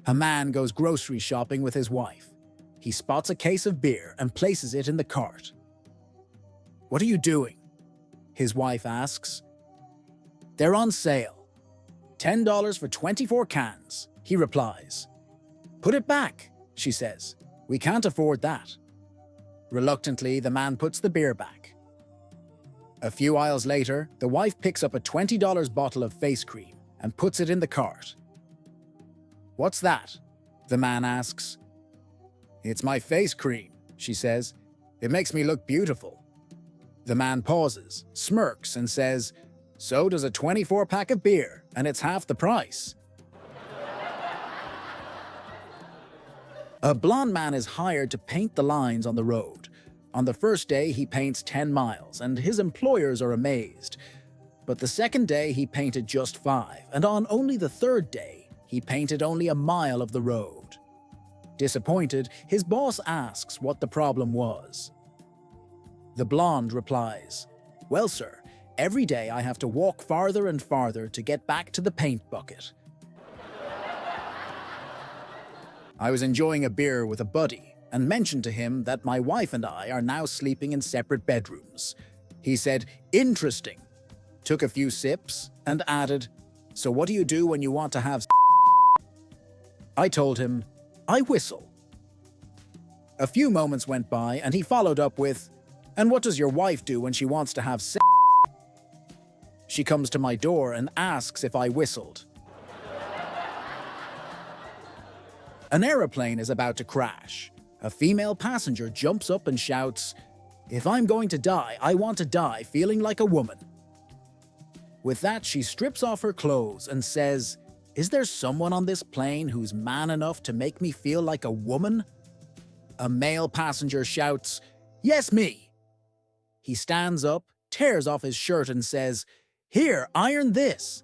A man goes grocery shopping with his wife. He spots a case of beer and places it in the cart. "What are you doing?" his wife asks. "They're on sale. $10 for 24 cans, he replies. "Put it back," she says. "We can't afford that." Reluctantly, the man puts the beer back. A few aisles later, the wife picks up a $20 bottle of face cream and puts it in the cart. "What's that?" the man asks. "It's my face cream," she says. "It makes me look beautiful." The man pauses, smirks, and says, "So does a 24-pack of beer, and it's half the price." A blonde man is hired to paint the lines on the road. On the first day, he paints 10 miles, and his employers are amazed. But the second day, he painted just 5, and on only the third day, he painted only a mile of the road. Disappointed, his boss asks what the problem was. The blonde replies, "Well, sir, every day I have to walk farther and farther to get back to the paint bucket. I was enjoying a beer with a buddy and mentioned to him that my wife and I are now sleeping in separate bedrooms. He said, 'Interesting,' took a few sips, and added, 'So what do you do when you want to have I told him, 'I whistle.' A few moments went by and he followed up with, 'And what does your wife do when she wants to have sex?' She comes to my door and asks if I whistled." An aeroplane is about to crash. A female passenger jumps up and shouts, "If I'm going to die, I want to die feeling like a woman." With that, she strips off her clothes and says, "Is there someone on this plane who's man enough to make me feel like a woman?" A male passenger shouts, "Yes, me." He stands up, tears off his shirt and says, "Here, iron this."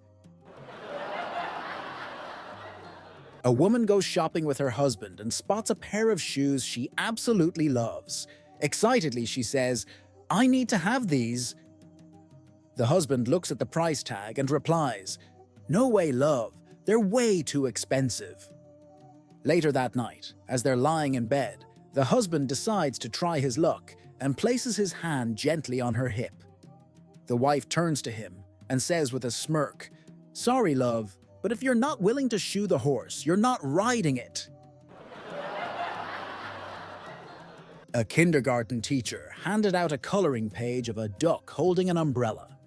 A woman goes shopping with her husband and spots a pair of shoes she absolutely loves. Excitedly, she says, "I need to have these." The husband looks at the price tag and replies, "No way, love. They're way too expensive." Later that night, as they're lying in bed, the husband decides to try his luck and places his hand gently on her hip. The wife turns to him and says with a smirk, "Sorry, love, but if you're not willing to shoe the horse, you're not riding it." A kindergarten teacher handed out a coloring page of a duck holding an umbrella.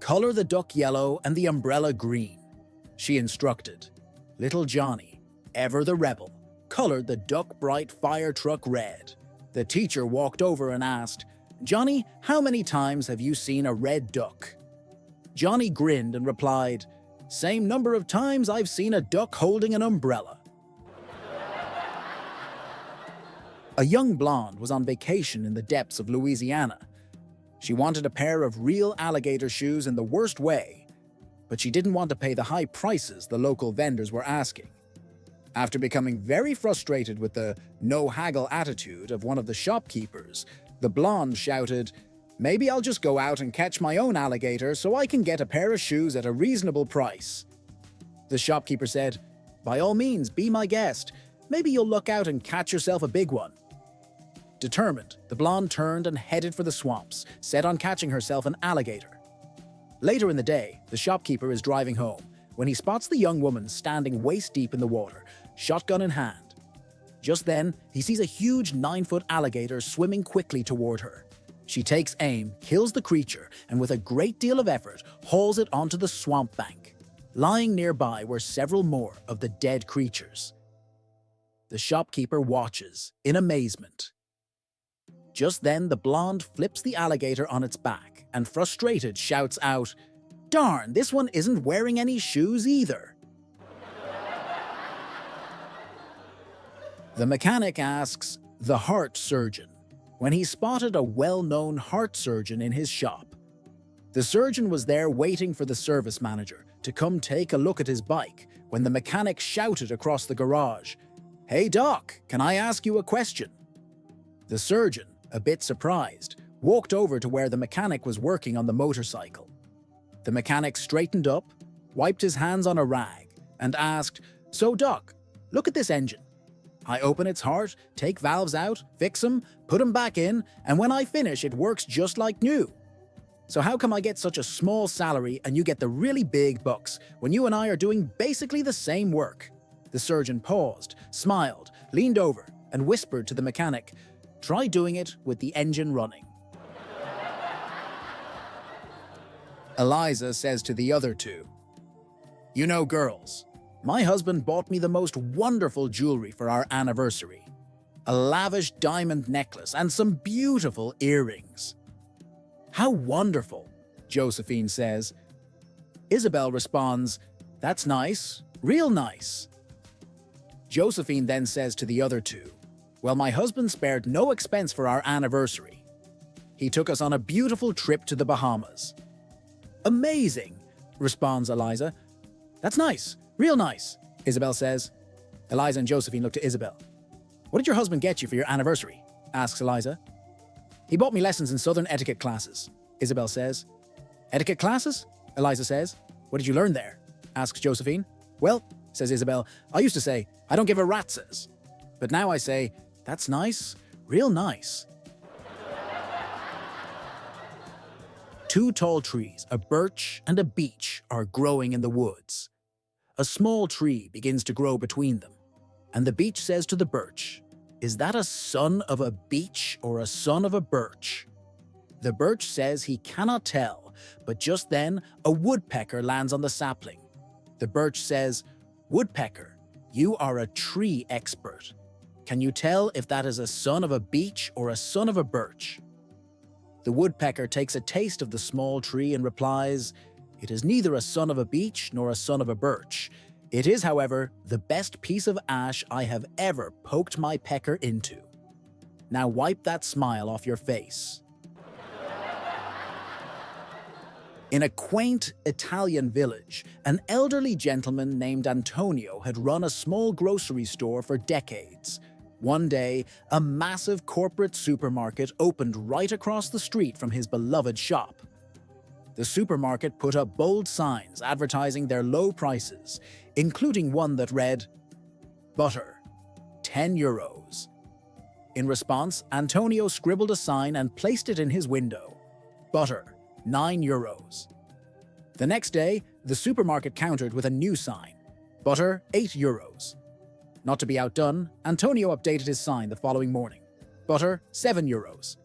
"Color the duck yellow and the umbrella green," she instructed. Little Johnny, ever the rebel, colored the duck bright fire truck red. The teacher walked over and asked, "Johnny, how many times have you seen a red duck?" Johnny grinned and replied, "Same number of times I've seen a duck holding an umbrella." A young blonde was on vacation in the depths of Louisiana. She wanted a pair of real alligator shoes in the worst way, but she didn't want to pay the high prices the local vendors were asking. After becoming very frustrated with the no-haggle attitude of one of the shopkeepers, the blonde shouted, "Maybe I'll just go out and catch my own alligator so I can get a pair of shoes at a reasonable price." The shopkeeper said, "By all means, be my guest. Maybe you'll look out and catch yourself a big one." Determined, the blonde turned and headed for the swamps, set on catching herself an alligator. Later in the day, the shopkeeper is driving home when he spots the young woman standing waist-deep in the water, shotgun in hand. Just then, he sees a huge 9-foot alligator swimming quickly toward her. She takes aim, kills the creature, and with a great deal of effort, hauls it onto the swamp bank. Lying nearby were several more of the dead creatures. The shopkeeper watches, in amazement. Just then, the blonde flips the alligator on its back and, frustrated, shouts out, "Darn, this one isn't wearing any shoes either." The mechanic asks the heart surgeon when he spotted a well-known heart surgeon in his shop. The surgeon was there waiting for the service manager to come take a look at his bike when the mechanic shouted across the garage, "Hey doc, can I ask you a question?" The surgeon, a bit surprised, walked over to where the mechanic was working on the motorcycle. The mechanic straightened up, wiped his hands on a rag, and asked, "So doc, look at this engine. I open its heart, take valves out, fix them, put them back in, and when I finish, it works just like new. So how come I get such a small salary and you get the really big bucks when you and I are doing basically the same work?" The surgeon paused, smiled, leaned over, and whispered to the mechanic, "Try doing it with the engine running." Eliza says to the other two, "You know, girls, my husband bought me the most wonderful jewelry for our anniversary. A lavish diamond necklace and some beautiful earrings." "How wonderful," Josephine says. Isabel responds, "That's nice, real nice." Josephine then says to the other two, "Well, my husband spared no expense for our anniversary. He took us on a beautiful trip to the Bahamas." "Amazing," responds Eliza. "That's nice, real nice," Isabel says. Eliza and Josephine look to Isabel. "What did your husband get you for your anniversary?" asks Eliza. "He bought me lessons in Southern etiquette classes," Isabel says. "Etiquette classes?" Eliza says. "What did you learn there?" asks Josephine. "Well," says Isabel, "I used to say, 'I don't give a rat's says.' But now I say, 'That's nice, real nice.'" Two tall trees, a birch and a beech, are growing in the woods. A small tree begins to grow between them, and the beech says to the birch, "Is that a son of a beech or a son of a birch?" The birch says he cannot tell, but just then a woodpecker lands on the sapling. The birch says, "Woodpecker, you are a tree expert. Can you tell if that is a son of a beech or a son of a birch?" The woodpecker takes a taste of the small tree and replies, "It is neither a son of a beech nor a son of a birch. It is, however, the best piece of ash I have ever poked my pecker into. Now wipe that smile off your face." In a quaint Italian village, an elderly gentleman named Antonio had run a small grocery store for decades. One day, a massive corporate supermarket opened right across the street from his beloved shop. The supermarket put up bold signs advertising their low prices, including one that read, "Butter, €10." In response, Antonio scribbled a sign and placed it in his window. "Butter, €9." The next day, the supermarket countered with a new sign, "Butter, €8." Not to be outdone, Antonio updated his sign the following morning, "Butter, €7."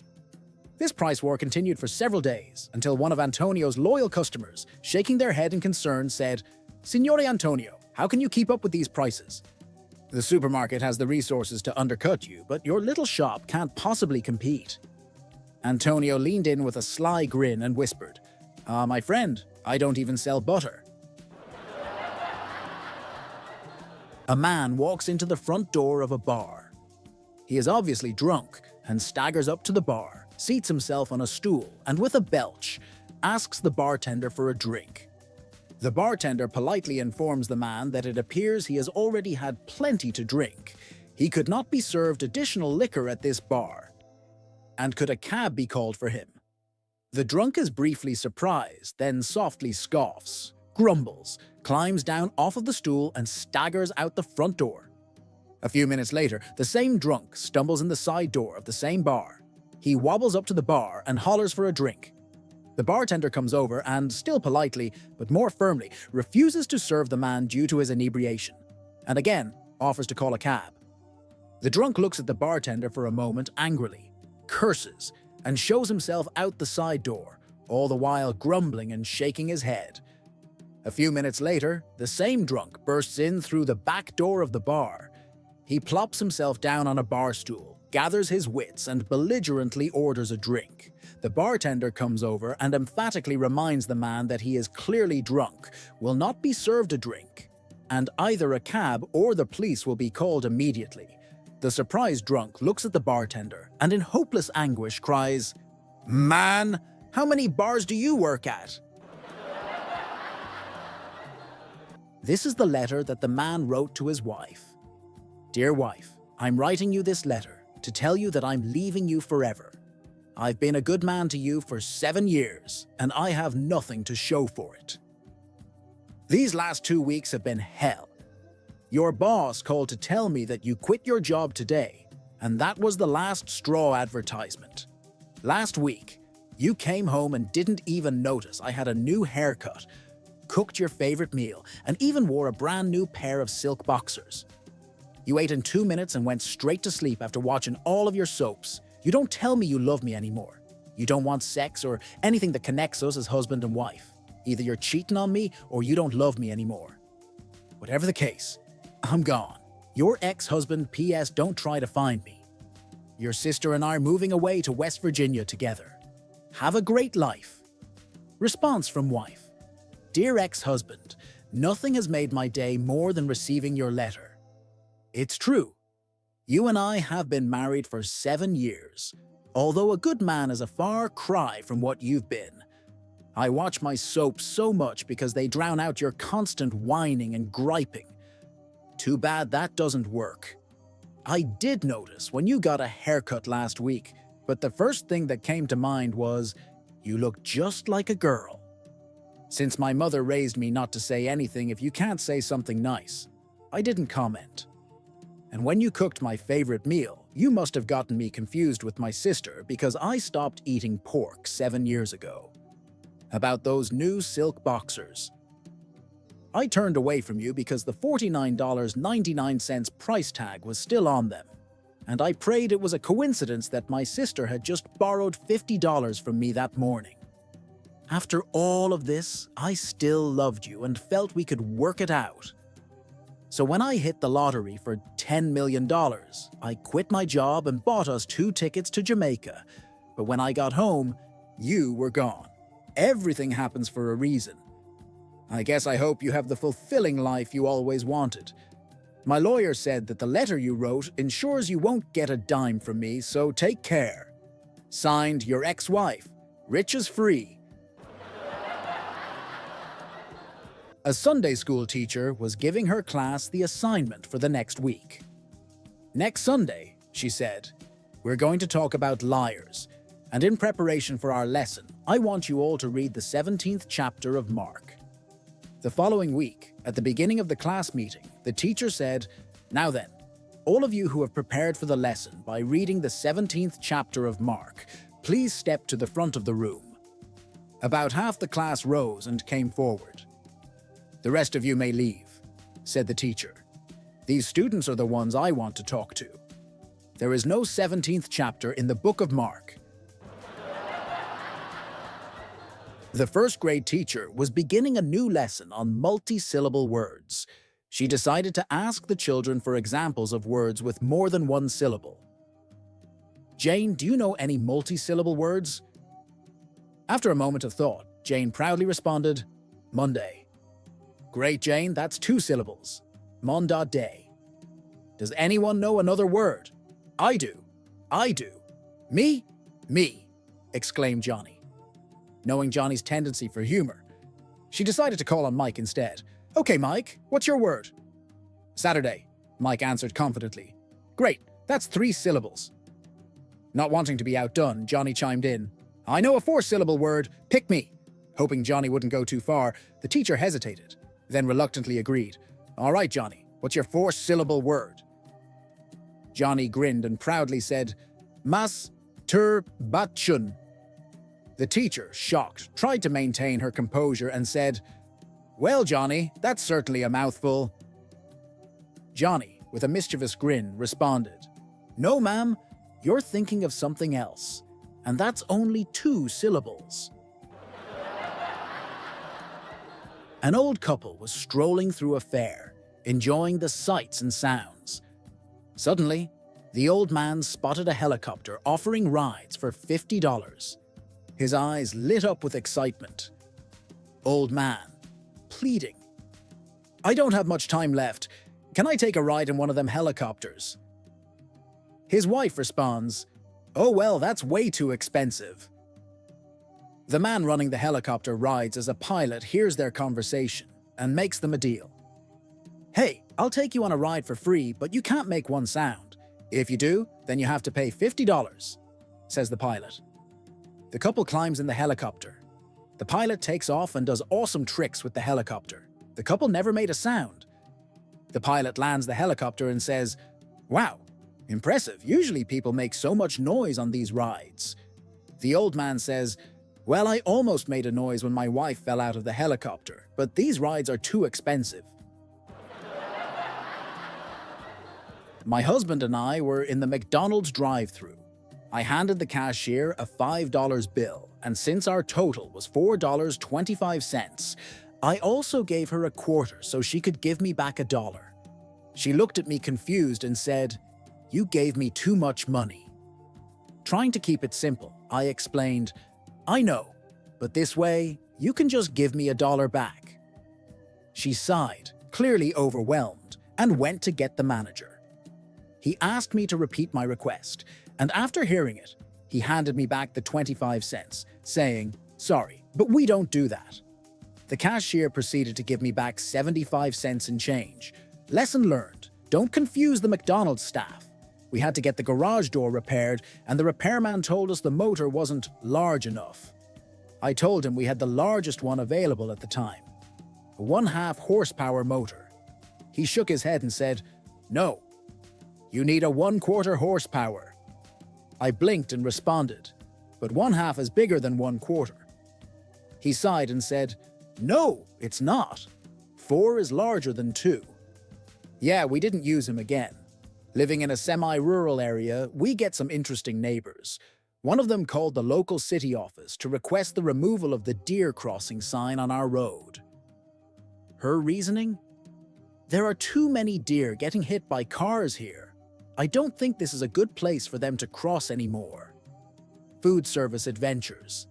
This price war continued for several days until one of Antonio's loyal customers, shaking their head in concern, said, "Signore Antonio, how can you keep up with these prices? The supermarket has the resources to undercut you, but your little shop can't possibly compete." Antonio leaned in with a sly grin and whispered, My friend, I don't even sell butter." A man walks into the front door of a bar. He is obviously drunk and staggers up to the bar, seats himself on a stool, and with a belch, asks the bartender for a drink. The bartender politely informs the man that it appears he has already had plenty to drink. He could not be served additional liquor at this bar. And could a cab be called for him? The drunk is briefly surprised, then softly scoffs, grumbles, climbs down off of the stool, and staggers out the front door. A few minutes later, the same drunk stumbles in the side door of the same bar. He wobbles up to the bar and hollers for a drink. The bartender comes over and, still politely, but more firmly, refuses to serve the man due to his inebriation, and again offers to call a cab. The drunk looks at the bartender for a moment angrily, curses, and shows himself out the side door, all the while grumbling and shaking his head. A few minutes later, the same drunk bursts in through the back door of the bar. He plops himself down on a bar stool, gathers his wits, and belligerently orders a drink. The bartender comes over and emphatically reminds the man that he is clearly drunk, will not be served a drink, and either a cab or the police will be called immediately. The surprised drunk looks at the bartender and in hopeless anguish cries, "Man, how many bars do you work at?" This is the letter that the man wrote to his wife. "Dear wife, I'm writing you this letter to tell you that I'm leaving you forever. I've been a good man to you for 7 years, and I have nothing to show for it. These last 2 weeks have been hell. Your boss called to tell me that you quit your job today, and that was the last straw advertisement. Last week, you came home and didn't even notice I had a new haircut, cooked your favorite meal, and even wore a brand new pair of silk boxers. You ate in 2 minutes and went straight to sleep after watching all of your soaps. You don't tell me you love me anymore. You don't want sex or anything that connects us as husband and wife. Either you're cheating on me or you don't love me anymore. Whatever the case, I'm gone. Your ex-husband, P.S. Don't try to find me. Your sister and I are moving away to West Virginia together. Have a great life. Response from wife. Dear ex-husband, nothing has made my day more than receiving your letter. It's true. You and I have been married for 7 years. Although a good man is a far cry from what you've been. I watch my soaps so much because they drown out your constant whining and griping. Too bad that doesn't work. I did notice when you got a haircut last week, but the first thing that came to mind was, you look just like a girl. Since my mother raised me not to say anything if you can't say something nice, I didn't comment. And when you cooked my favorite meal, you must have gotten me confused with my sister because I stopped eating pork 7 years ago. About those new silk boxers. I turned away from you because the $49.99 price tag was still on them, and I prayed it was a coincidence that my sister had just borrowed $50 from me that morning. After all of this, I still loved you and felt we could work it out. So when I hit the lottery for $10 million, I quit my job and bought us 2 tickets to Jamaica. But when I got home, you were gone. Everything happens for a reason. I guess I hope you have the fulfilling life you always wanted. My lawyer said that the letter you wrote ensures you won't get a dime from me, so take care. Signed, your ex-wife, rich as free. A Sunday school teacher was giving her class the assignment for the next week. Next Sunday, she said, we're going to talk about liars, and in preparation for our lesson, I want you all to read the 17th chapter of Mark. The following week, at the beginning of the class meeting, the teacher said, now then, all of you who have prepared for the lesson by reading the 17th chapter of Mark, please step to the front of the room. About half the class rose and came forward. The rest of you may leave, said the teacher. These students are the ones I want to talk to. There is no 17th chapter in the book of Mark. The first grade teacher was beginning a new lesson on multi-syllable words. She decided to ask the children for examples of words with more than one syllable. Jane, do you know any multi-syllable words? After a moment of thought, Jane proudly responded, Monday. Great, Jane, that's 2 syllables. Monday. Does anyone know another word? I do. Me? Me, exclaimed Johnny. Knowing Johnny's tendency for humor, she decided to call on Mike instead. Okay, Mike, what's your word? Saturday, Mike answered confidently. Great, that's 3 syllables. Not wanting to be outdone, Johnny chimed in. I know a 4-syllable word, pick me. Hoping Johnny wouldn't go too far, the teacher hesitated, then reluctantly agreed. All right, Johnny, what's your 4-syllable word? Johnny grinned and proudly said, Masturbation. The teacher, shocked, tried to maintain her composure and said, Well, Johnny, that's certainly a mouthful. Johnny, with a mischievous grin, responded, No, ma'am, you're thinking of something else, and that's only 2 syllables. An old couple was strolling through a fair, enjoying the sights and sounds. Suddenly, the old man spotted a helicopter offering rides for $50. His eyes lit up with excitement. Old man, pleading. I don't have much time left. Can I take a ride in one of them helicopters? His wife responds, Oh well, that's way too expensive. The man running the helicopter rides as a pilot hears their conversation and makes them a deal. Hey, I'll take you on a ride for free, but you can't make one sound. If you do, then you have to pay $50, says the pilot. The couple climbs in the helicopter. The pilot takes off and does awesome tricks with the helicopter. The couple never made a sound. The pilot lands the helicopter and says, "Wow, impressive. Usually people make so much noise on these rides." The old man says, "Well, I almost made a noise when my wife fell out of the helicopter, but these rides are too expensive." My husband and I were in the McDonald's drive-thru. I handed the cashier a $5 bill, and since our total was $4.25, I also gave her a quarter so she could give me back $1. She looked at me confused and said, "You gave me too much money." Trying to keep it simple, I explained, "I know, but this way, you can just give me $1 back." She sighed, clearly overwhelmed, and went to get the manager. He asked me to repeat my request, and after hearing it, he handed me back the 25 cents, saying, "Sorry, but we don't do that." The cashier proceeded to give me back 75 cents in change. Lesson learned, don't confuse the McDonald's staff. We had to get the garage door repaired, and the repairman told us the motor wasn't large enough. I told him we had the largest one available at the time, a 1/2 horsepower motor. He shook his head and said, "No, you need a 1/4 horsepower." I blinked and responded, "But 1/2 is bigger than 1/4. He sighed and said, "No, it's not. 4 is larger than 2. Yeah, we didn't use him again. Living in a semi-rural area, we get some interesting neighbors. One of them called the local city office to request the removal of the deer crossing sign on our road. Her reasoning? "There are too many deer getting hit by cars here. I don't think this is a good place for them to cross anymore." Food service adventures.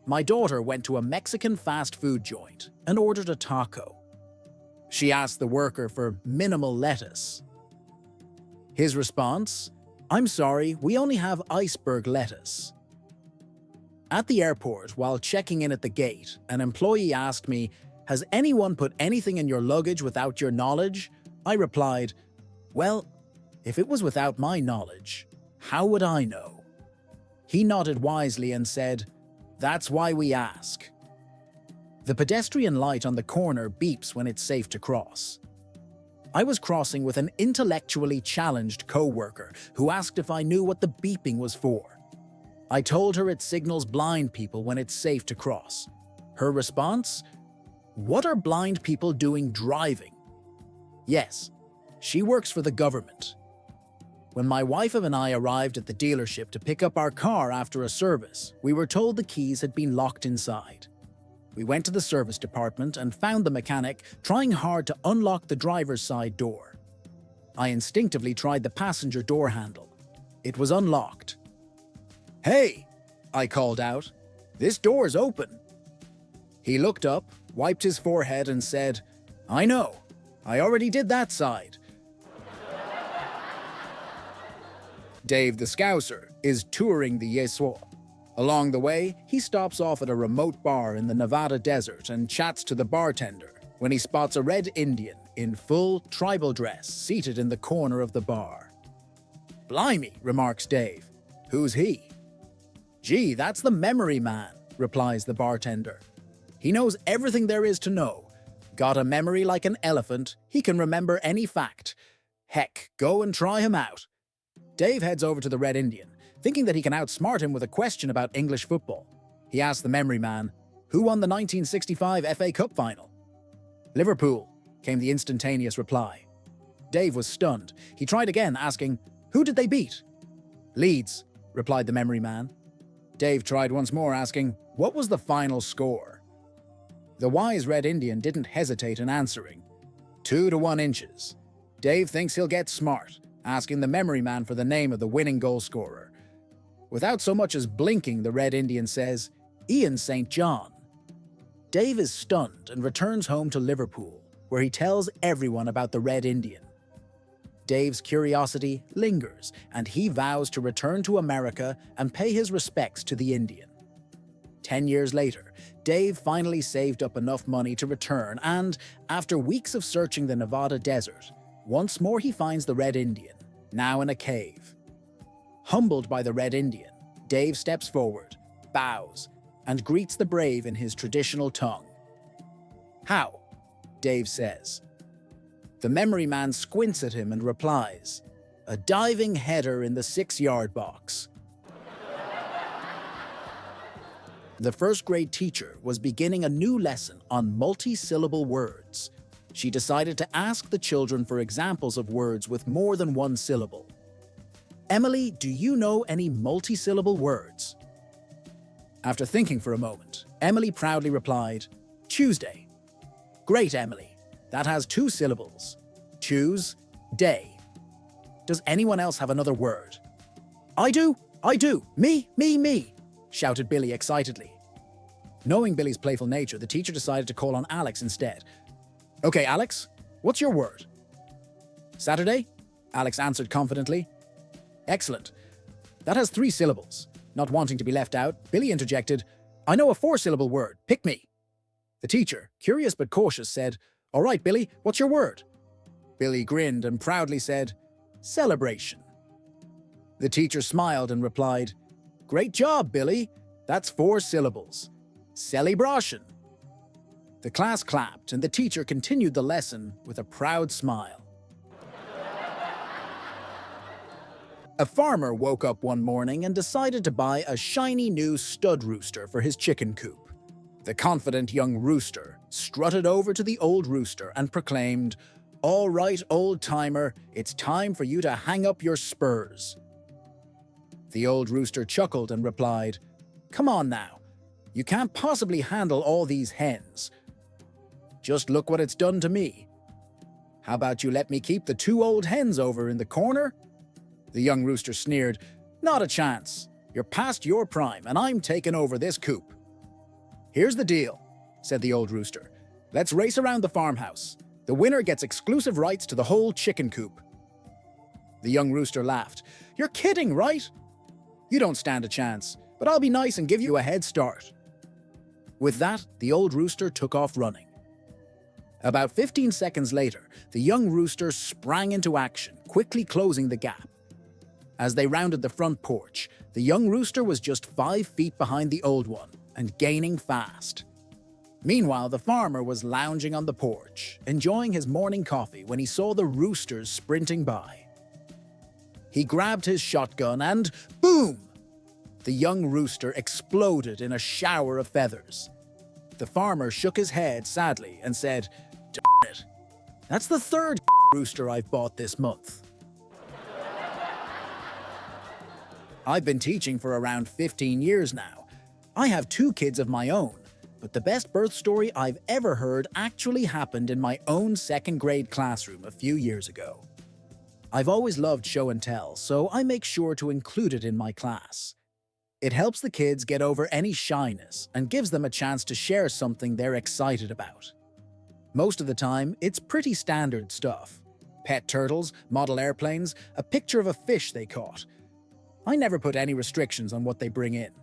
My daughter went to a Mexican fast food joint and ordered a taco. She asked the worker for minimal lettuce. His response, "I'm sorry, we only have iceberg lettuce." At the airport, while checking in at the gate, an employee asked me, "Has anyone put anything in your luggage without your knowledge?" I replied, "Well, if it was without my knowledge, how would I know?" He nodded wisely and said, "That's why we ask." The pedestrian light on the corner beeps when it's safe to cross. I was crossing with an intellectually challenged co-worker who asked if I knew what the beeping was for. I told her it signals blind people when it's safe to cross. Her response? "What are blind people doing driving?" Yes, she works for the government. When my wife and I arrived at the dealership to pick up our car after a service, we were told the keys had been locked inside. We went to the service department and found the mechanic trying hard to unlock the driver's side door. I instinctively tried the passenger door handle. It was unlocked. "Hey," I called out, "this door's open." He looked up, wiped his forehead and said, "I know, I already did that side." Dave the Scouser is touring the Yeswa. Along the way, he stops off at a remote bar in the Nevada desert and chats to the bartender when he spots a red Indian in full tribal dress seated in the corner of the bar. "Blimey," remarks Dave. "Who's he?" "Gee, that's the memory man," replies the bartender. "He knows everything there is to know. Got a memory like an elephant, he can remember any fact. Heck, go and try him out." Dave heads over to the red Indian, thinking that he can outsmart him with a question about English football. He asks the memory man, "Who won the 1965 FA Cup final?" "Liverpool," came the instantaneous reply. Dave was stunned. He tried again, asking, "Who did they beat?" "Leeds," replied the memory man. Dave tried once more, asking, "What was the final score?" The wise red Indian didn't hesitate in answering, 2-1 inches. Dave thinks he'll get smart, asking the memory man for the name of the winning goal scorer. Without so much as blinking, the red Indian says, "Ian St. John." Dave is stunned and returns home to Liverpool, where he tells everyone about the red Indian. Dave's curiosity lingers, and he vows to return to America and pay his respects to the Indian. 10 years later, Dave finally saved up enough money to return and, after weeks of searching the Nevada desert, once more he finds the red Indian, now in a cave. Humbled by the red Indian, Dave steps forward, bows, and greets the brave in his traditional tongue. "How?" Dave says. The memory man squints at him and replies, "A diving header in the 6-yard box." The first grade teacher was beginning a new lesson on multi-syllable words. She decided to ask the children for examples of words with more than one syllable. "Emily, do you know any multi-syllable words?" After thinking for a moment, Emily proudly replied, "Tuesday." "Great, Emily. That has 2 syllables. Choose, day. Does anyone else have another word?" I do! Me! Shouted Billy excitedly. Knowing Billy's playful nature, the teacher decided to call on Alex instead. "Okay, Alex, what's your word?" "Saturday," Alex answered confidently. "Excellent. That has 3 syllables." Not wanting to be left out, Billy interjected, "I know a 4-syllable word. Pick me." The teacher, curious but cautious, said, "All right, Billy, what's your word?" Billy grinned and proudly said, "Celebration." The teacher smiled and replied, "Great job, Billy. That's 4 syllables. Celebration." The class clapped and the teacher continued the lesson with a proud smile. A farmer woke up one morning and decided to buy a shiny new stud rooster for his chicken coop. The confident young rooster strutted over to the old rooster and proclaimed, "All right, old-timer, it's time for you to hang up your spurs." The old rooster chuckled and replied, "Come on now, you can't possibly handle all these hens. Just look what it's done to me. How about you let me keep the 2 old hens over in the corner?" The young rooster sneered, "Not a chance. You're past your prime and I'm taking over this coop." "Here's the deal," said the old rooster. "Let's race around the farmhouse. The winner gets exclusive rights to the whole chicken coop." The young rooster laughed. "You're kidding, right? You don't stand a chance, but I'll be nice and give you a head start." With that, the old rooster took off running. About 15 seconds later, the young rooster sprang into action, quickly closing the gap. As they rounded the front porch, the young rooster was just 5 feet behind the old one and gaining fast. Meanwhile, the farmer was lounging on the porch, enjoying his morning coffee when he saw the roosters sprinting by. He grabbed his shotgun and boom! The young rooster exploded in a shower of feathers. The farmer shook his head sadly and said, "Darn it, that's the 3rd rooster I've bought this month." I've been teaching for around 15 years now. I have 2 kids of my own, but the best birth story I've ever heard actually happened in my own 2nd grade classroom a few years ago. I've always loved show and tell, so I make sure to include it in my class. It helps the kids get over any shyness and gives them a chance to share something they're excited about. Most of the time, it's pretty standard stuff. Pet turtles, model airplanes, a picture of a fish they caught. I never put any restrictions on what they bring in.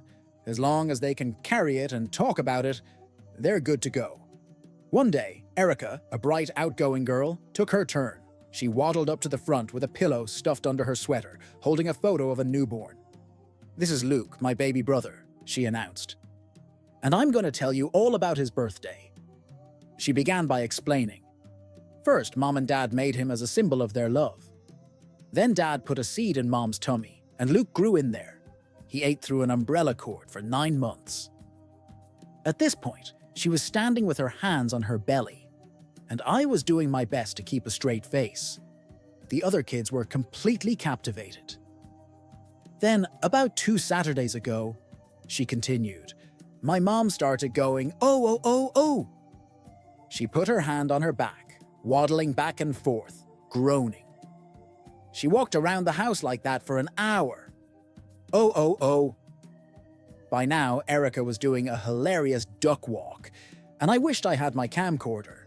As long as they can carry it and talk about it, they're good to go. One day, Erica, a bright, outgoing girl, took her turn. She waddled up to the front with a pillow stuffed under her sweater, holding a photo of a newborn. "This is Luke, my baby brother," she announced. "And I'm going to tell you all about his birthday." She began by explaining. First, Mom and Dad made him as a symbol of their love. Then Dad put a seed in Mom's tummy, and Luke grew in there. He ate through an umbrella cord for 9 months. At this point, she was standing with her hands on her belly, and I was doing my best to keep a straight face. The other kids were completely captivated. Then, about 2 Saturdays ago, she continued, my mom started going, "Oh, oh, oh, oh." She put her hand on her back, waddling back and forth, groaning. She walked around the house like that for an hour. "Oh, oh, oh." By now, Erica was doing a hilarious duck walk, and I wished I had my camcorder.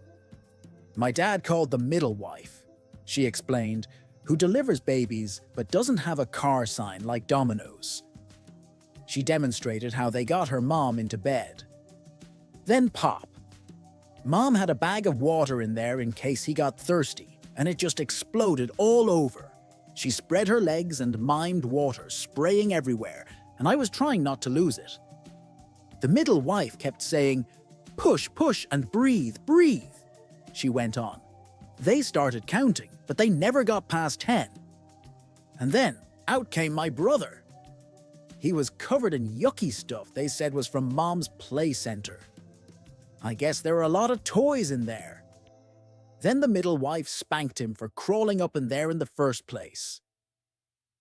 "My dad called the middle wife," she explained, "who delivers babies but doesn't have a car sign like Domino's." She demonstrated how they got her mom into bed. Then Pop. Mom had a bag of water in there in case he got thirsty, and it just exploded all over. She spread her legs and mimed water spraying everywhere, and I was trying not to lose it. The middle wife kept saying, "Push, push, and breathe, breathe," she went on. They started counting, but they never got past 10. And then, out came my brother. He was covered in yucky stuff they said was from Mom's play center. I guess there were a lot of toys in there. Then the middle wife spanked him for crawling up in there in the first place.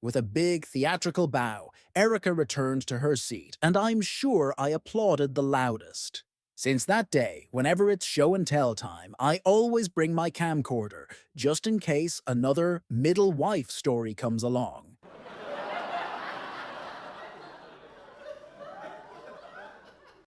With a big theatrical bow, Erica returned to her seat, and I'm sure I applauded the loudest. Since that day, whenever it's show and tell time, I always bring my camcorder, just in case another middle wife story comes along.